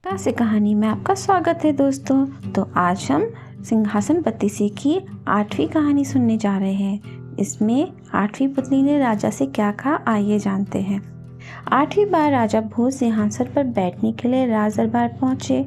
से कहानी में आपका स्वागत है दोस्तों। तो आज हम सिंहासन पत्तीसी की 8वीं कहानी सुनने जा रहे हैं। इसमें 8वीं पुतली ने राजा से क्या कहा, आइए जानते हैं। 8वीं बार राजा भोज सिंहासन पर बैठने के लिए राज दरबार पहुंचे।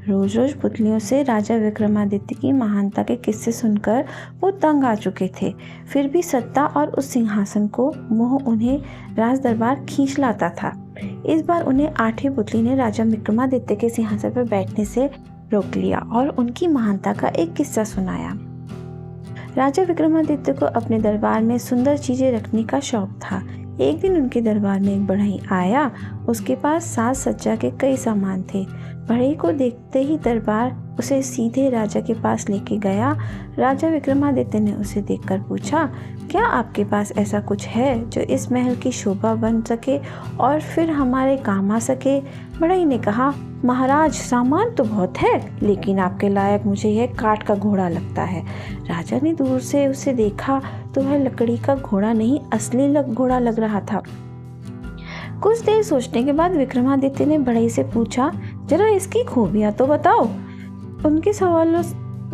रोज रोज पुतलियों से राजा विक्रमादित्य की महानता के किस्से सुनकर वो तंग आ चुके थे। फिर भी सत्ता और उस सिंहासन को मोह उन्हें राज दरबार खींच लाता था। इस बार उन्हें 8वीं पुतली ने राजा विक्रमादित्य के सिंहासन पर बैठने से रोक लिया और उनकी महानता का एक किस्सा सुनाया। राजा विक्रमादित्य को अपने दरबार में सुंदर चीजें रखने का शौक था। एक दिन उनके दरबार में एक बढ़ई आया। उसके पास साज सज्जा के कई सामान थे। बढ़ई को देखते ही दरबार उसे सीधे राजा के पास लेके गया। राजा विक्रमादित्य ने उसे देखकर पूछा, क्या आपके पास ऐसा कुछ है जो इस महल की शोभा बन सके और फिर हमारे काम आ सके? बढ़ई ने कहा, महाराज, सामान तो बहुत है, लेकिन आपके लायक मुझे यह काठ का घोड़ा लगता है। राजा ने दूर से उसे देखा तो वह लकड़ी का घोड़ा नहीं, असली घोड़ा लग रहा था। कुछ देर सोचने के बाद विक्रमादित्य ने बढ़ई से पूछा, जरा इसकी खूबियां तो बताओ। उनके सवालों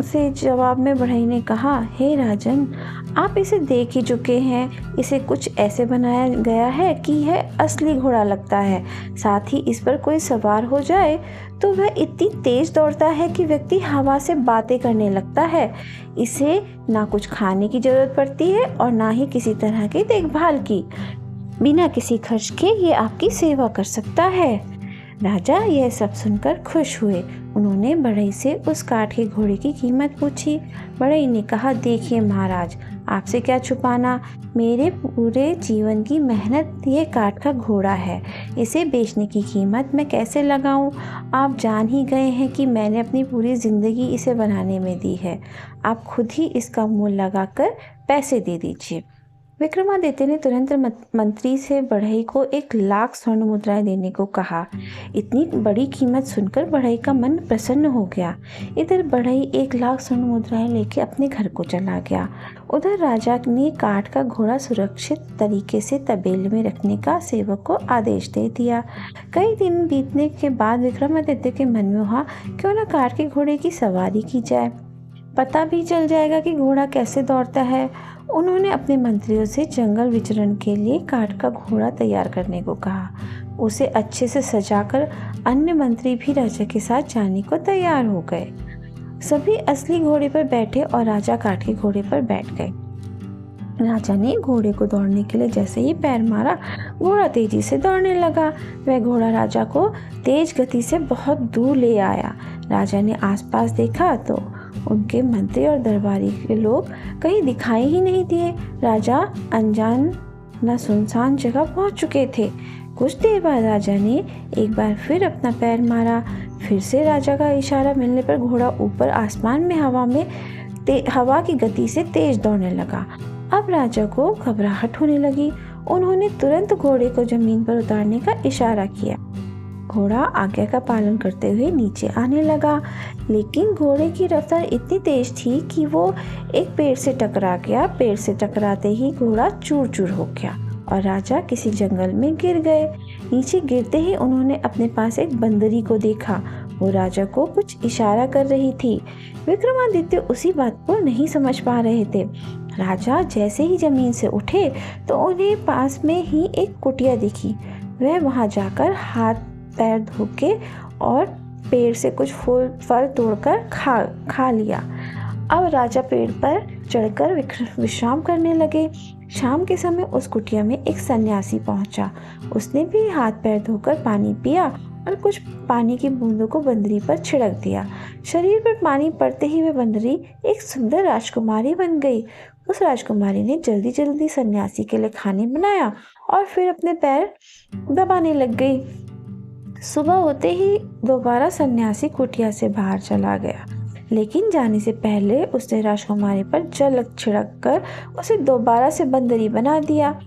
से जवाब में बढ़ई ने कहा, हे राजन, आप इसे देख ही चुके हैं। इसे कुछ ऐसे बनाया गया है कि यह असली घोड़ा लगता है। साथ ही इस पर कोई सवार हो जाए तो वह इतनी तेज दौड़ता है कि व्यक्ति हवा से बातें करने लगता है। इसे ना कुछ खाने की जरूरत पड़ती है और ना ही किसी तरह की देखभाल की। बिना किसी खर्च के ये आपकी सेवा कर सकता है। राजा यह सब सुनकर खुश हुए। उन्होंने बढ़ई से उस काठ के घोड़े की कीमत पूछी। बढ़ई ने कहा, देखिए महाराज, आपसे क्या छुपाना, मेरे पूरे जीवन की मेहनत ये काठ का घोड़ा है। इसे बेचने की कीमत मैं कैसे लगाऊं? आप जान ही गए हैं कि मैंने अपनी पूरी जिंदगी इसे बनाने में दी है। आप खुद ही इसका मूल्य लगाकर पैसे दे दीजिए। विक्रमादित्य ने तुरंत मंत्री से बढ़ई को 1,00,000 स्वर्ण मुद्राएं देने को कहा। इतनी बड़ी कीमत सुनकर बढ़ई का मन प्रसन्न हो गया। इधर बढ़ई 1,00,000 स्वर्ण मुद्राएं लेके अपने घर को चला गया। उधर राजा ने काठ का घोड़ा सुरक्षित तरीके से तबेले में रखने का सेवक को आदेश दे दिया। कई दिन बीतने के बाद विक्रमादित्य के मन में हुआ, क्यों न काठ के घोड़े की सवारी की जाए, पता भी चल जाएगा कि घोड़ा कैसे दौड़ता है। उन्होंने अपने मंत्रियों से जंगल विचरण के लिए काठ का घोड़ा तैयार करने को कहा। उसे अच्छे से सजाकर अन्य मंत्री भी राजा के साथ जाने को तैयार हो गए। सभी असली घोड़े पर बैठे और राजा काठ के घोड़े पर बैठ गए। राजा ने घोड़े को दौड़ने के लिए जैसे ही पैर मारा, घोड़ा तेजी से दौड़ने लगा। वह घोड़ा राजा को तेज गति से बहुत दूर ले आया। राजा ने आसपास देखा तो उनके मंत्री और दरबारी के लोग कहीं दिखाई ही नहीं दिए। राजा अनजान न सुनसान जगह पहुंच चुके थे। कुछ देर बाद राजा ने एक बार फिर अपना पैर मारा। फिर से राजा का इशारा मिलने पर घोड़ा ऊपर आसमान में हवा की गति से तेज दौड़ने लगा। अब राजा को घबराहट होने लगी। उन्होंने तुरंत घोड़े को जमीन पर उतारने का इशारा किया। घोड़ा आज्ञा का पालन करते हुए नीचे आने लगा, लेकिन घोड़े की रफ्तार इतनी तेज थी कि वो एक पेड़ से टकरा गया। पेड़ से टकराते ही घोड़ा चूर चूर हो गया और राजा किसी जंगल में गिर गए। नीचे गिरते ही उन्होंने अपने पास एक बंदरी को देखा। वो राजा को कुछ इशारा कर रही थी। विक्रमादित्य उसी बात को नहीं समझ पा रहे थे। राजा जैसे ही जमीन से उठे तो उन्हें पास में ही एक कुटिया दिखी। वह वहां जाकर हाथ पैर धो के और पेड़ से कुछ फल तोड़कर खा लिया। अब राजा पेड़ पर चढ़कर विश्राम करने लगे। शाम के समय उस कुटिया में एक सन्यासी पहुंचा। उसने भी हाथ पैर धोकर पानी पिया और कुछ पानी की बूंदों को बंदरी पर छिड़क दिया। शरीर पर पानी पड़ते ही वह बंदरी एक सुंदर राजकुमारी बन गई। उस राजकुमारी ने जल्दी जल्दी सन्यासी के लिए खाने बनाया और फिर अपने पैर दबाने लग गई। सुबह होते ही दोबारा सन्यासी कुटिया से बाहर चला गया, लेकिन जाने से पहले उसने राजकुमारी पर जल छिड़क कर उसे दोबारा से बंदरी बना दिया।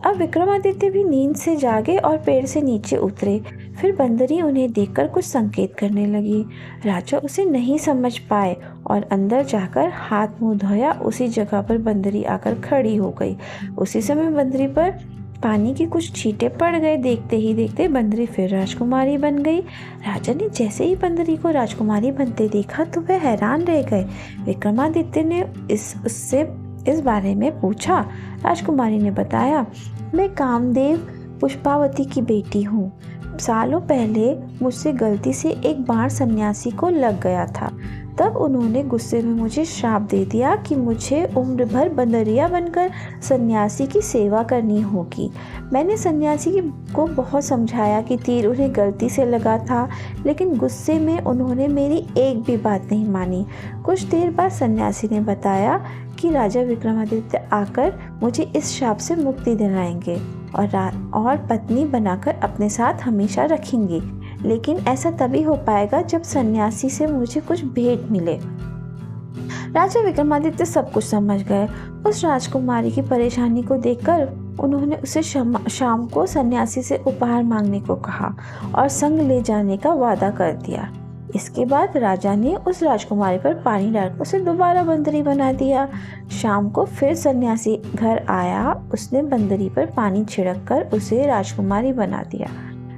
अब विक्रमादित्य भी नींद से जागे और पेड़ से नीचे उतरे। फिर बंदरी उन्हें देखकर कुछ संकेत करने लगी। राजा उसे नहीं समझ पाए और अंदर जाकर हाथ मुंह धोया। उसी जगह पर बंदरी आकर खड़ी हो गई। उसी समय बंदरी पर पानी की कुछ छींटे पड़ गए। देखते ही देखते बंदरी फिर राजकुमारी बन गई। राजा ने जैसे ही बंदरी को राजकुमारी बनते देखा तो वह हैरान रह गए। विक्रमादित्य ने उससे इस बारे में पूछा। राजकुमारी ने बताया, मैं कामदेव पुष्पावती की बेटी हूँ। सालों पहले मुझसे गलती से एक बाण सन्यासी को लग गया था। तब उन्होंने गुस्से में मुझे श्राप दे दिया कि मुझे उम्र भर बंदरिया बनकर सन्यासी की सेवा करनी होगी। मैंने सन्यासी को बहुत समझाया कि तीर उन्हें गलती से लगा था, लेकिन गुस्से में उन्होंने मेरी एक भी बात नहीं मानी। कुछ देर बाद सन्यासी ने बताया कि राजा विक्रमादित्य आकर मुझे इस श्राप से मुक्ति दिलाएंगे और पत्नी बनाकर अपने साथ हमेशा रखेंगे, लेकिन ऐसा तभी हो पाएगा जब सन्यासी से मुझे कुछ भेंट मिले। राजा विक्रमादित्य सब कुछ समझ गए। उस राजकुमारी की परेशानी को देखकर उन्होंने उसे शाम को सन्यासी से उपहार मांगने को कहा और संग ले जाने का वादा कर दिया। इसके बाद राजा ने उस राजकुमारी पर पानी डालकर उसे दोबारा बंदरी बना दिया। शाम को फिर सन्यासी घर आया। उसने बंदरी पर पानी छिड़ककर उसे राजकुमारी बना दिया।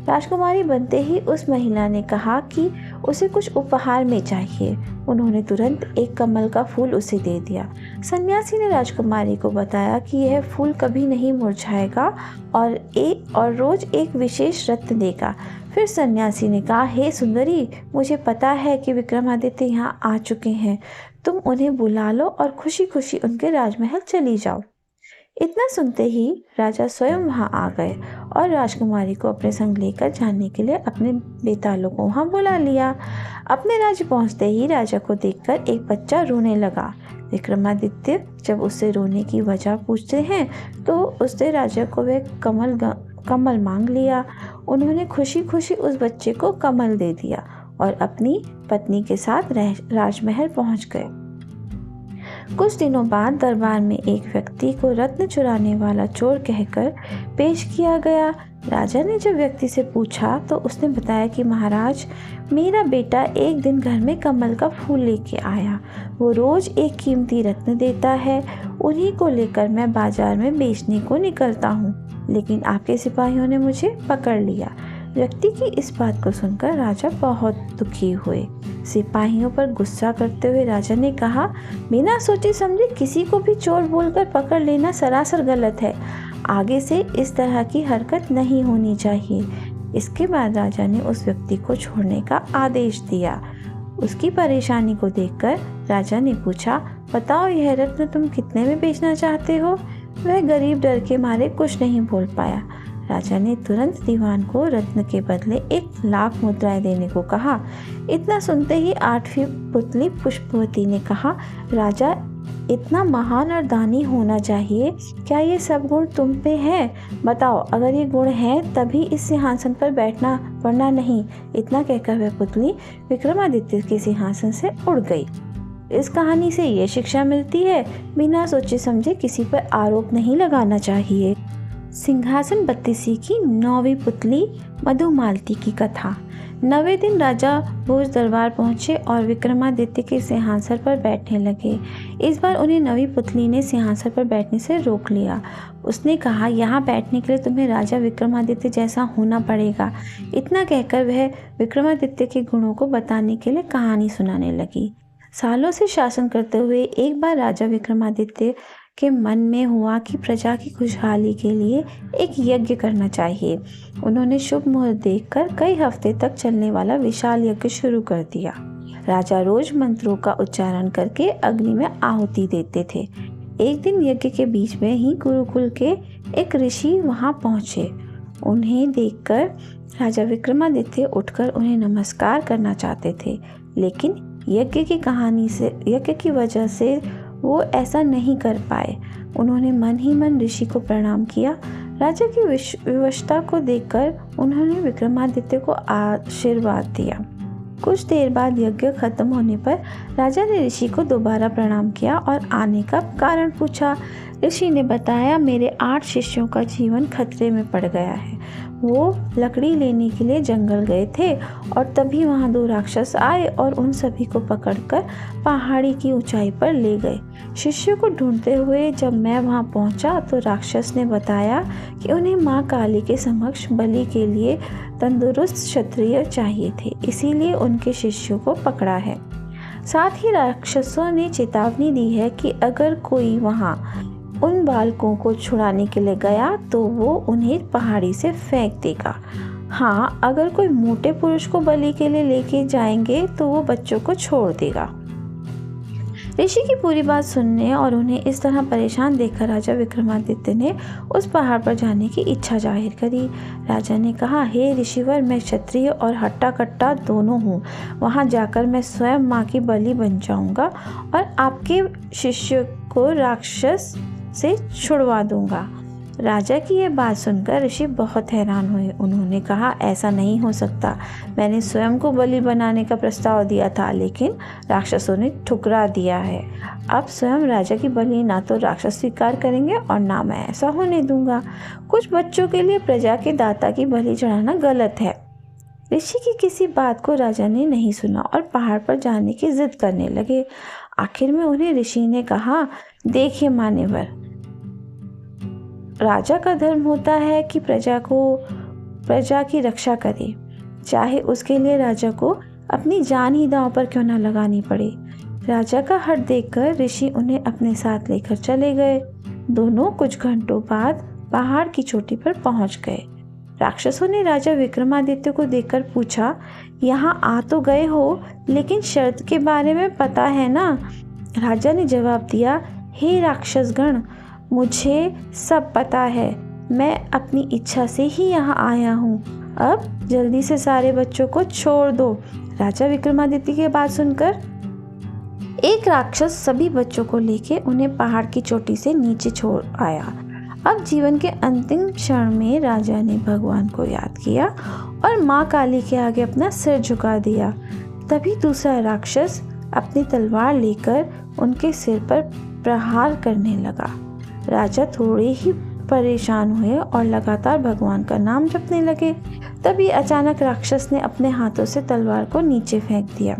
राजकुमारी बनते ही उस महिला ने कहा कि उसे कुछ उपहार में चाहिए। उन्होंने तुरंत एक कमल का फूल उसे दे दिया। सन्यासी ने राजकुमारी को बताया कि यह फूल कभी नहीं मुरझाएगा और रोज एक विशेष रत्न देगा। फिर सन्यासी ने कहा, हे सुंदरी, मुझे पता है कि विक्रमादित्य यहाँ आ चुके हैं। तुम उन्हें बुला लो और खुशी खुशी उनके राजमहल चली जाओ। इतना सुनते ही राजा स्वयं वहां आ गए और राजकुमारी को अपने संग लेकर जाने के लिए अपने बेतालों को वहां बुला लिया। अपने राज्य पहुंचते ही राजा को देखकर एक बच्चा रोने लगा। विक्रमादित्य जब उससे रोने की वजह पूछते हैं तो उसने राजा को वह कमल मांग लिया। उन्होंने खुशी खुशी उस बच्चे को कमल दे दिया और अपनी पत्नी के साथ राजमहल पहुंच गए। कुछ दिनों बाद दरबार में एक व्यक्ति को रत्न चुराने वाला चोर कहकर पेश किया गया। राजा ने जब व्यक्ति से पूछा तो उसने बताया कि महाराज, मेरा बेटा एक दिन घर में कमल का फूल लेके आया। वो रोज एक कीमती रत्न देता है। उन्हीं को लेकर मैं बाजार में बेचने को निकलता हूँ, लेकिन आपके सिपाहियों ने मुझे पकड़ लिया। व्यक्ति की इस बात को सुनकर राजा बहुत दुखी हुए। सिपाहियों पर गुस्सा करते हुए राजा ने कहा, बिना सोचे समझे किसी को भी चोर बोलकर पकड़ लेना सरासर गलत है। आगे से इस तरह की हरकत नहीं होनी चाहिए। इसके बाद राजा ने उस व्यक्ति को छोड़ने का आदेश दिया। उसकी परेशानी को देखकर राजा ने पूछा, बताओ यह रत्न तुम कितने में बेचना चाहते हो? वह गरीब डर के मारे कुछ नहीं बोल पाया। राजा ने तुरंत दीवान को रत्न के बदले 1,00,000 मुद्राएं देने को कहा। इतना सुनते ही 8वीं पुतली पुष्पवती ने कहा, राजा, इतना महान और दानी होना चाहिए, क्या ये सब गुण तुम पे है? बताओ, अगर ये गुण हैं तभी इस सिंहासन पर बैठना, वरना नहीं। इतना कहकर वह पुतली विक्रमादित्य के सिंहासन से उड़ गई। इस कहानी से ये शिक्षा मिलती है, बिना सोचे समझे किसी पर आरोप नहीं लगाना चाहिए। सिंहासन बत्तीसी की 9वीं पुतली मधुमालती की कथा। 9वें दिन राजा भोज दरबार पहुंचे और विक्रमादित्य के सिंहासन पर बैठने लगे। इस बार उन्हें 9वीं पुतली ने सिंहासन पर बैठने से रोक लिया। उसने कहा, यहाँ बैठने के लिए तुम्हें राजा विक्रमादित्य जैसा होना पड़ेगा। इतना कहकर वह विक्रमादित्य के गुणों को बताने के लिए कहानी सुनाने लगी। सालों से शासन करते हुए एक बार राजा विक्रमादित्य के मन में हुआ कि प्रजा की खुशहाली के लिए एक यज्ञ करना चाहिए। उन्होंने शुभ मुहूर्त देखकर कई हफ्ते तक चलने वाला विशाल यज्ञ शुरू कर दिया। राजा रोज मंत्रों का उच्चारण करके अग्नि में आहुति देते थे। एक दिन यज्ञ के बीच में ही गुरुकुल के एक ऋषि वहां पहुंचे। उन्हें देखकर राजा विक्रमादित्य उठकर उन्हें नमस्कार करना चाहते थे, लेकिन यज्ञ की वजह से वो ऐसा नहीं कर पाए। उन्होंने मन ही मन ऋषि को प्रणाम किया। राजा की विवशता को देखकर उन्होंने विक्रमादित्य को आशीर्वाद दिया। कुछ देर बाद यज्ञ खत्म होने पर राजा ने ऋषि को दोबारा प्रणाम किया और आने का कारण पूछा। ऋषि ने बताया, मेरे 8 शिष्यों का जीवन खतरे में पड़ गया है। वो लकड़ी लेने के लिए जंगल गए थे और तभी वहाँ 2 राक्षस आए और उन सभी को पकड़कर पहाड़ी की ऊंचाई पर ले गए। शिष्य को ढूंढते हुए जब मैं वहाँ पहुँचा तो राक्षस ने बताया कि उन्हें माँ काली के समक्ष बलि के लिए तंदुरुस्त क्षत्रिय चाहिए थे, इसीलिए उनके शिष्यों को पकड़ा है। साथ ही राक्षसों ने चेतावनी दी है कि अगर कोई वहाँ उन बालकों को छुड़ाने के लिए गया तो वो उन्हें पहाड़ी से फेंक देगा। हाँ, अगर कोई मोटे पुरुष को बलि के लिए लेके जाएंगे तो वो बच्चों को छोड़ देगा। ऋषि की पूरी बात सुनने और उन्हें इस तरह परेशान देखकर राजा विक्रमादित्य ने उस पहाड़ पर जाने की इच्छा जाहिर करी। राजा ने कहा, हे ऋषिवर, मैं क्षत्रिय और हट्टा कट्टा दोनों हूँ। वहाँ जाकर मैं स्वयं माँ की बलि बन जाऊँगा और आपके शिष्य को राक्षस से छुड़वा दूंगा। राजा की ये बात सुनकर ऋषि बहुत हैरान हुए। उन्होंने कहा, ऐसा नहीं हो सकता। मैंने स्वयं को बलि बनाने का प्रस्ताव दिया था, लेकिन राक्षसों ने ठुकरा दिया है। अब स्वयं राजा की बलि ना तो राक्षस स्वीकार करेंगे और ना मैं ऐसा होने दूंगा। कुछ बच्चों के लिए प्रजा के दाता की बलि चढ़ाना गलत है। ऋषि की किसी बात को राजा ने नहीं सुना और पहाड़ पर जाने की जिद करने लगे। आखिर में उन्हें ऋषि ने कहा, देखिए मान्यवर, राजा का धर्म होता है कि प्रजा की रक्षा करे, चाहे उसके लिए राजा को अपनी जान ही दांव पर क्यों न लगानी पड़े। राजा का हठ देखकर ऋषि उन्हें अपने साथ लेकर चले गए। दोनों कुछ घंटों बाद पहाड़ की चोटी पर पहुंच गए। राक्षसों ने राजा विक्रमादित्य को देखकर पूछा, यहाँ आ तो गए हो, लेकिन शर्त के बारे में पता है ना? राजा ने जवाब दिया, हे राक्षसगण, मुझे सब पता है। मैं अपनी इच्छा से ही यहाँ आया हूँ। अब जल्दी से सारे बच्चों को छोड़ दो। राजा विक्रमादित्य की बात सुनकर एक राक्षस सभी बच्चों को लेके उन्हें पहाड़ की चोटी से नीचे छोड़ आया। अब जीवन के अंतिम क्षण में राजा ने भगवान को याद किया और माँ काली के आगे अपना सिर झुका दिया। तभी दूसरा राक्षस अपनी तलवार लेकर उनके सिर पर प्रहार करने लगा। राजा थोड़े ही परेशान हुए और लगातार भगवान का नाम जपने लगे। तभी अचानक राक्षस ने अपने हाथों से तलवार को नीचे फेंक दिया।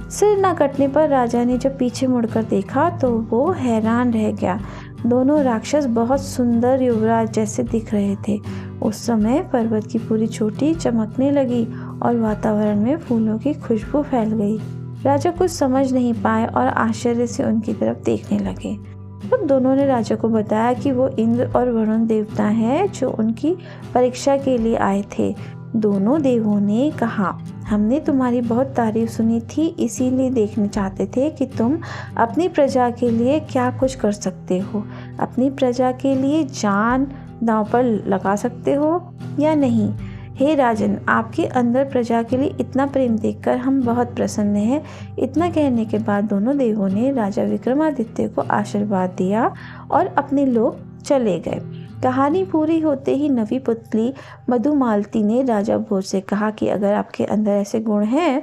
सिर न कटने पर राजा ने जब पीछे मुड़कर देखा तो वो हैरान रह गया। दोनों राक्षस बहुत सुंदर युवराज जैसे दिख रहे थे। उस समय पर्वत की पूरी चोटी चमकने लगी और वातावरण में फूलों की खुशबू फैल गई। राजा कुछ समझ नहीं पाए और आश्चर्य से उनकी तरफ देखने लगे। तब दोनों ने राजा को बताया कि वो इंद्र और वरुण देवता हैं जो उनकी परीक्षा के लिए आए थे। दोनों देवों ने कहा, हमने तुम्हारी बहुत तारीफ सुनी थी, इसीलिए देखना चाहते थे कि तुम अपनी प्रजा के लिए क्या कुछ कर सकते हो। अपनी प्रजा के लिए जान दांव पर लगा सकते हो या नहीं। हे राजन, आपके अंदर प्रजा के लिए इतना प्रेम देखकर हम बहुत प्रसन्न हैं। इतना कहने के बाद दोनों देवों ने राजा विक्रमादित्य को आशीर्वाद दिया और अपने लोग चले गए। कहानी पूरी होते ही नवी पुतली मधुमालती ने राजा भोज से कहा कि अगर आपके अंदर ऐसे गुण हैं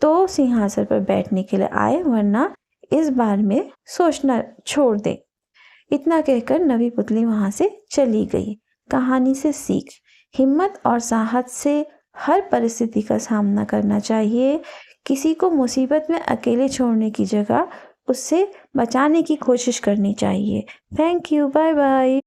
तो सिंहासन पर बैठने के लिए आए, वरना इस बारे में सोचना छोड़ दे। इतना कहकर नवी पुतली वहां से चली गई। कहानी से सीख, हिम्मत और साहस से हर परिस्थिति का सामना करना चाहिए। किसी को मुसीबत में अकेले छोड़ने की जगह उससे बचाने की कोशिश करनी चाहिए। Thank you, bye bye.